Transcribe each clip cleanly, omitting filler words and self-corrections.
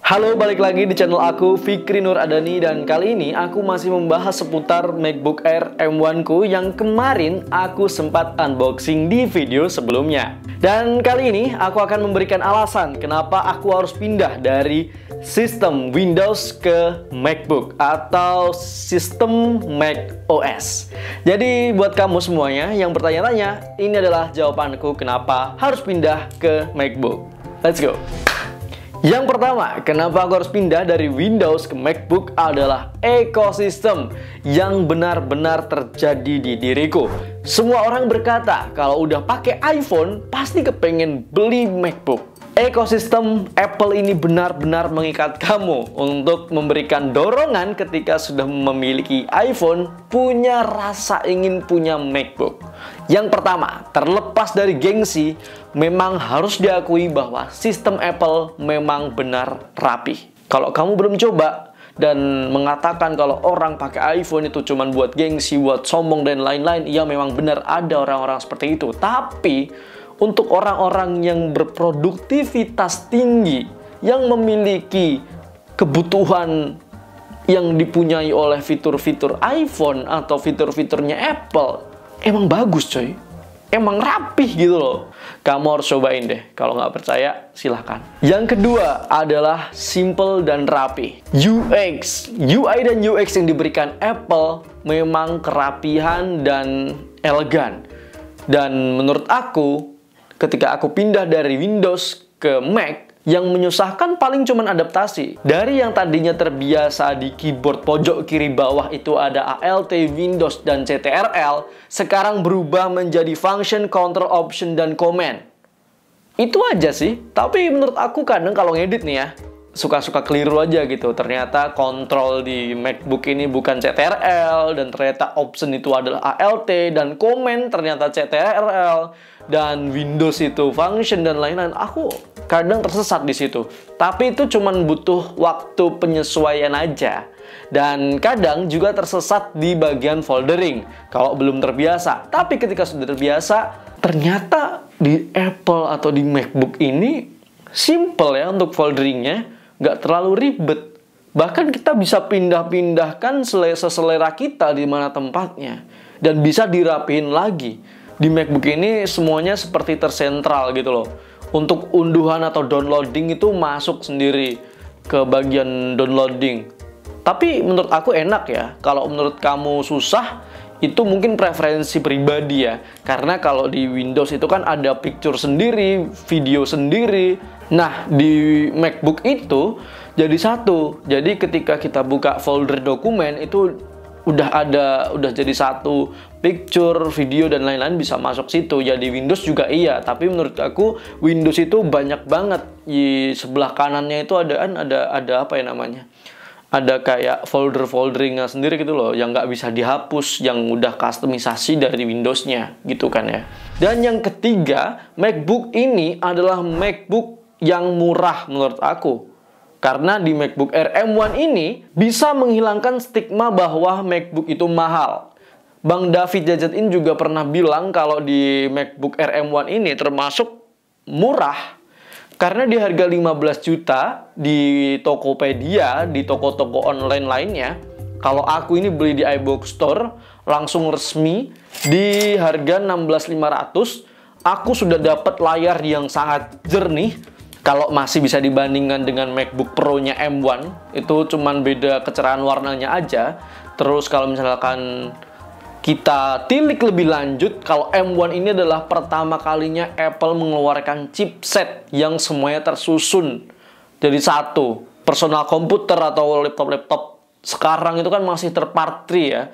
Halo, balik lagi di channel aku, Fikri Nur Adani. Dan kali ini aku masih membahas seputar MacBook Air M1 ku yang kemarin aku sempat unboxing di video sebelumnya. Dan kali ini aku akan memberikan alasan kenapa aku harus pindah dari sistem Windows ke MacBook atau sistem Mac OS. Jadi buat kamu semuanya yang bertanya-tanya, ini adalah jawabanku kenapa harus pindah ke MacBook. Let's go! Yang pertama, kenapa aku harus pindah dari Windows ke MacBook adalah ekosistem yang benar-benar terjadi di diriku. Semua orang berkata kalau udah pakai iPhone pasti kepengen beli MacBook. Ekosistem Apple ini benar-benar mengikat kamu untuk memberikan dorongan ketika sudah memiliki iPhone, punya rasa ingin punya MacBook. Yang pertama, terlepas dari gengsi, memang harus diakui bahwa sistem Apple memang benar rapi. Kalau kamu belum coba dan mengatakan kalau orang pakai iPhone itu cuma buat gengsi, buat sombong dan lain-lain, ya memang benar ada orang-orang seperti itu. Tapi untuk orang-orang yang berproduktivitas tinggi, yang memiliki kebutuhan yang dipunyai oleh fitur-fitur iPhone atau fitur-fiturnya Apple, emang bagus coy. Emang rapih gitu loh. Kamu harus cobain deh. Kalau nggak percaya, silahkan. Yang kedua adalah simple dan rapi. UI dan UX yang diberikan Apple memang kerapihan dan elegan. Dan menurut aku, ketika aku pindah dari Windows ke Mac, yang menyusahkan paling cuman adaptasi. Dari yang tadinya terbiasa di keyboard pojok kiri bawah itu ada Alt, Windows, dan CTRL, sekarang berubah menjadi function, control, option, dan command. Itu aja sih. Tapi menurut aku kadang kalau ngedit nih ya, suka-suka keliru aja gitu. Ternyata kontrol di MacBook ini bukan CTRL, dan ternyata option itu adalah Alt, dan command ternyata CTRL, dan Windows itu function dan lain-lain. Aku kadang tersesat di situ. Tapi itu cuman butuh waktu penyesuaian aja. Dan kadang juga tersesat di bagian foldering kalau belum terbiasa. Tapi ketika sudah terbiasa, ternyata di Apple atau di MacBook ini simple ya untuk folderingnya, nggak terlalu ribet. Bahkan kita bisa pindah-pindahkan seselera kita di mana tempatnya, dan bisa dirapihin lagi. Di MacBook ini semuanya seperti tersentral gitu loh. Untuk unduhan atau downloading itu masuk sendiri ke bagian downloading. Tapi menurut aku enak ya. Kalau menurut kamu susah, itu mungkin preferensi pribadi ya. Karena kalau di Windows itu kan ada picture sendiri, video sendiri. Nah, di MacBook itu jadi satu. Jadi ketika kita buka folder dokumen itu udah jadi satu, picture, video, dan lain-lain bisa masuk situ. Ya di Windows juga iya, tapi menurut aku Windows itu banyak banget. Di sebelah kanannya itu ada apa ya namanya? Ada kayak folder-folderingnya sendiri gitu loh, yang nggak bisa dihapus, yang udah kustomisasi dari Windows-nya gitu kan ya. Dan yang ketiga, MacBook ini adalah MacBook yang murah menurut aku. Karena di MacBook Air M1 ini bisa menghilangkan stigma bahwa MacBook itu mahal. Bang David Jajatin juga pernah bilang kalau di MacBook Air M1 ini termasuk murah. Karena di harga 15 juta di Tokopedia, di toko-toko online lainnya, kalau aku ini beli di iBox Store langsung resmi di harga 16.500, aku sudah dapat layar yang sangat jernih. Kalau masih bisa dibandingkan dengan MacBook Pro-nya M1, itu cuman beda kecerahan warnanya aja. Terus kalau misalkan kita tilik lebih lanjut, kalau M1 ini adalah pertama kalinya Apple mengeluarkan chipset yang semuanya tersusun jadi satu. Personal komputer atau laptop-laptop sekarang itu kan masih terpartri ya,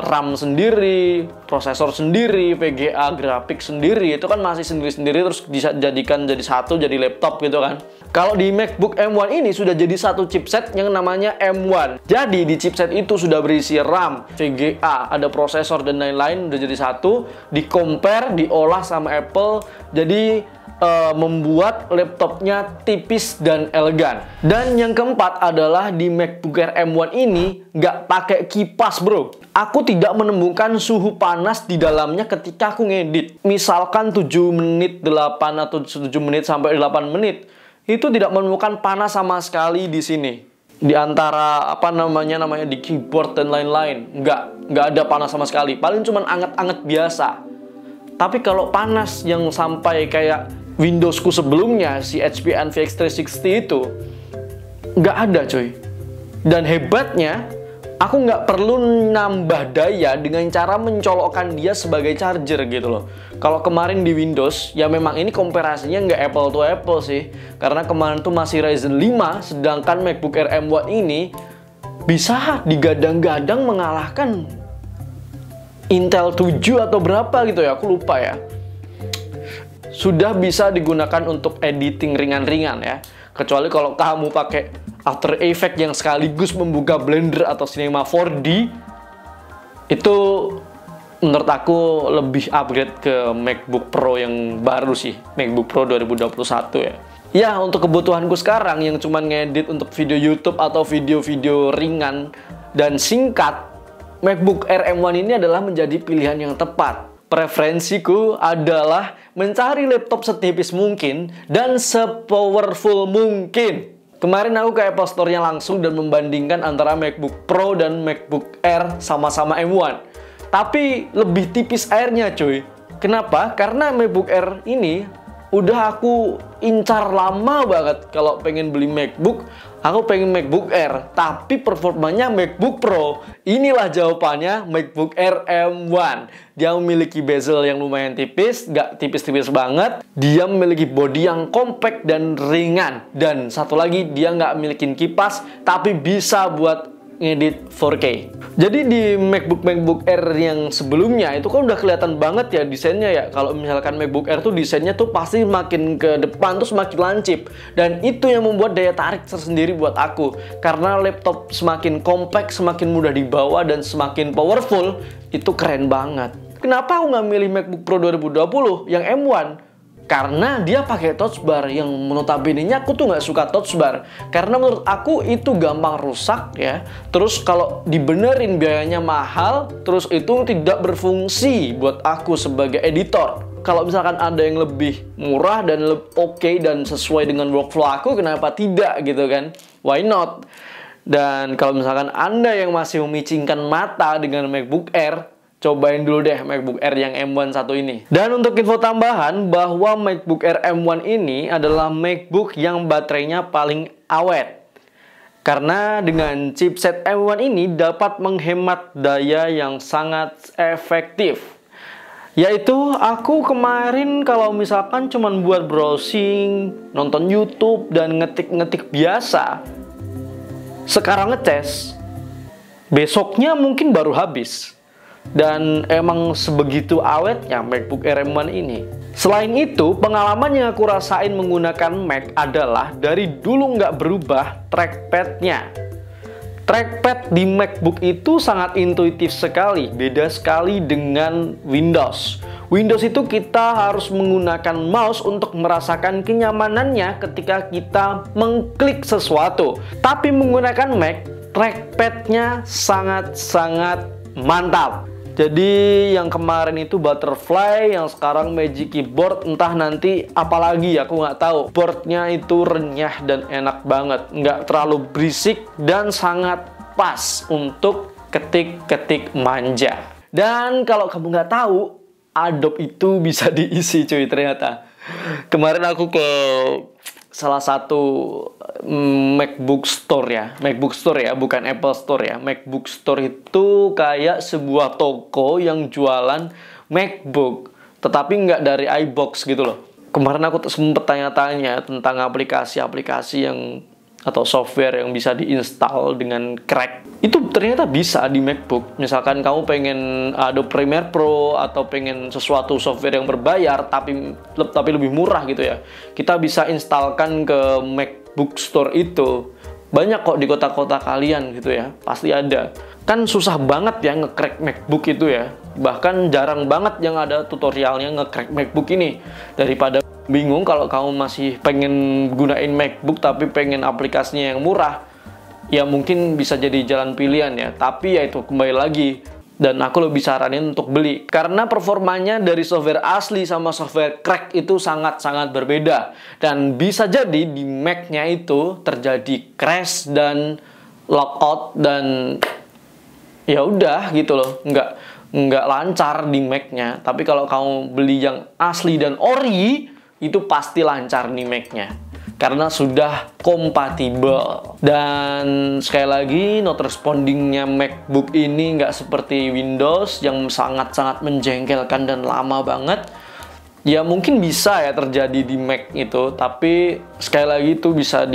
RAM sendiri, prosesor sendiri, VGA, grafik sendiri, itu kan masih sendiri-sendiri, terus bisa jadikan jadi satu, jadi laptop gitu kan. Kalau di MacBook M1 ini sudah jadi satu chipset yang namanya M1. Jadi di chipset itu sudah berisi RAM, VGA, ada prosesor dan lain-lain, udah jadi satu, di-compare, diolah sama Apple, jadi membuat laptopnya tipis dan elegan. Dan yang keempat adalah di MacBook Air M1 ini nggak pakai kipas bro. Aku tidak menemukan suhu panas di dalamnya ketika aku ngedit. Misalkan 7 menit 8 atau 7 menit sampai 8 menit. itu tidak menemukan panas sama sekali di sini. Di antara namanya di keyboard dan lain-lain, nggak ada panas sama sekali. Paling cuman anget-anget biasa. Tapi kalau panas yang sampai kayak Windowsku sebelumnya, si HP Envy X360 itu, nggak ada coy. Dan hebatnya, aku nggak perlu nambah daya dengan cara mencolokkan dia sebagai charger gitu loh. Kalau kemarin di Windows, ya memang ini komparasinya nggak apple to apple sih. Karena kemarin tuh masih Ryzen 5, sedangkan MacBook Air M1 ini bisa digadang-gadang mengalahkan Intel 7 atau berapa gitu ya, aku lupa ya. Sudah bisa digunakan untuk editing ringan-ringan ya. Kecuali kalau kamu pakai After Effects yang sekaligus membuka Blender atau Cinema 4D, itu menurut aku lebih upgrade ke MacBook Pro yang baru sih, MacBook Pro 2021 ya. Ya, untuk kebutuhanku sekarang yang cuma ngedit untuk video YouTube atau video-video ringan dan singkat, MacBook Air M1 ini adalah menjadi pilihan yang tepat. Preferensiku adalah mencari laptop setipis mungkin dan sepowerful mungkin. Kemarin aku ke Apple Store-nya langsung dan membandingkan antara MacBook Pro dan MacBook Air sama-sama M1. Tapi lebih tipis airnya cuy. Kenapa? Karena MacBook Air ini udah aku incar lama banget. Kalau pengen beli MacBook, aku pengen MacBook Air, tapi performanya MacBook Pro. Inilah jawabannya, MacBook Air M1. Dia memiliki bezel yang lumayan tipis, nggak tipis-tipis banget. Dia memiliki bodi yang compact dan ringan. Dan satu lagi, dia nggak memiliki kipas, tapi bisa buat ngedit 4K. Jadi di MacBook Air yang sebelumnya itu kan udah kelihatan banget ya desainnya ya. Kalau misalkan MacBook Air tuh desainnya tuh pasti makin ke depan tuh semakin lancip. Dan itu yang membuat daya tarik tersendiri buat aku. Karena laptop semakin compact, semakin mudah dibawa, dan semakin powerful, itu keren banget. Kenapa aku nggak milih MacBook Pro 2020 yang M1? Karena dia pakai touch bar yang notabene-nya aku tuh nggak suka touch bar. Karena menurut aku itu gampang rusak ya. Terus kalau dibenerin biayanya mahal. Terus itu tidak berfungsi buat aku sebagai editor. Kalau misalkan ada yang lebih murah dan oke dan sesuai dengan workflow aku, kenapa tidak gitu kan? Why not? Dan kalau misalkan Anda yang masih memicingkan mata dengan MacBook Air, cobain dulu deh MacBook Air yang M1 satu ini. Dan untuk info tambahan bahwa MacBook Air M1 ini adalah MacBook yang baterainya paling awet. Karena dengan chipset M1 ini dapat menghemat daya yang sangat efektif. Yaitu aku kemarin kalau misalkan cuman buat browsing, nonton YouTube, dan ngetik-ngetik biasa, sekarang ngecas, besoknya mungkin baru habis. Dan emang sebegitu awetnya MacBook Air M1 ini. Selain itu, pengalaman yang aku rasain menggunakan Mac adalah dari dulu nggak berubah trackpadnya. Trackpad di MacBook itu sangat intuitif sekali, beda sekali dengan Windows. Windows itu kita harus menggunakan mouse untuk merasakan kenyamanannya ketika kita mengklik sesuatu. Tapi menggunakan Mac, trackpadnya sangat-sangat mantap. Jadi yang kemarin itu Butterfly, yang sekarang Magic Keyboard, entah nanti apalagi aku nggak tahu. Boardnya itu renyah dan enak banget, nggak terlalu berisik dan sangat pas untuk ketik-ketik manja. Dan kalau kamu nggak tahu, Adobe itu bisa diisi cuy ternyata. Kemarin aku ke salah satu MacBook Store ya, bukan Apple Store ya. MacBook Store itu kayak sebuah toko yang jualan MacBook, tetapi nggak dari iBox gitu loh. Kemarin aku sempet tanya-tanya tentang aplikasi-aplikasi yang atau software yang bisa diinstal dengan crack. Itu ternyata bisa di MacBook. Misalkan kamu pengen Adobe Premiere Pro atau pengen sesuatu software yang berbayar tapi lebih murah gitu ya, kita bisa instalkan ke MacBook Store itu. Banyak kok di kota-kota kalian gitu ya, pasti ada. Kan susah banget ya nge-crack MacBook itu ya. Bahkan jarang banget yang ada tutorialnya nge-crack MacBook ini. Daripada bingung kalau kamu masih pengen gunain MacBook tapi pengen aplikasinya yang murah, ya mungkin bisa jadi jalan pilihan ya. Tapi ya itu kembali lagi, Dan aku lebih saranin untuk beli. Karena performanya dari software asli sama software crack itu sangat-sangat berbeda. Dan bisa jadi di Mac-nya itu terjadi crash dan lockout dan ya udah gitu loh. Nggak lancar di Mac-nya. Tapi kalau kamu beli yang asli dan ori, itu pasti lancar di Mac-nya. Karena sudah kompatibel. Dan sekali lagi, not respondingnya MacBook ini nggak seperti Windows yang sangat-sangat menjengkelkan dan lama banget. Ya mungkin bisa ya terjadi di Mac itu, tapi sekali lagi itu bisa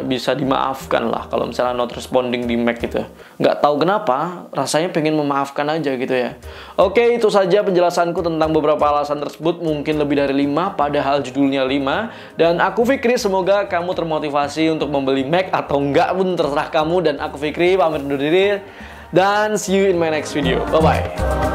bisa dimaafkan lah kalau misalnya not responding di Mac itu. Nggak tahu kenapa, rasanya pengen memaafkan aja gitu ya. Oke, itu saja penjelasanku tentang beberapa alasan tersebut, mungkin lebih dari 5, padahal judulnya 5. Dan aku Fikri, semoga kamu termotivasi untuk membeli Mac atau enggak pun terserah kamu. Dan aku Fikri, pamit undur diri, dan see you in my next video. Bye-bye.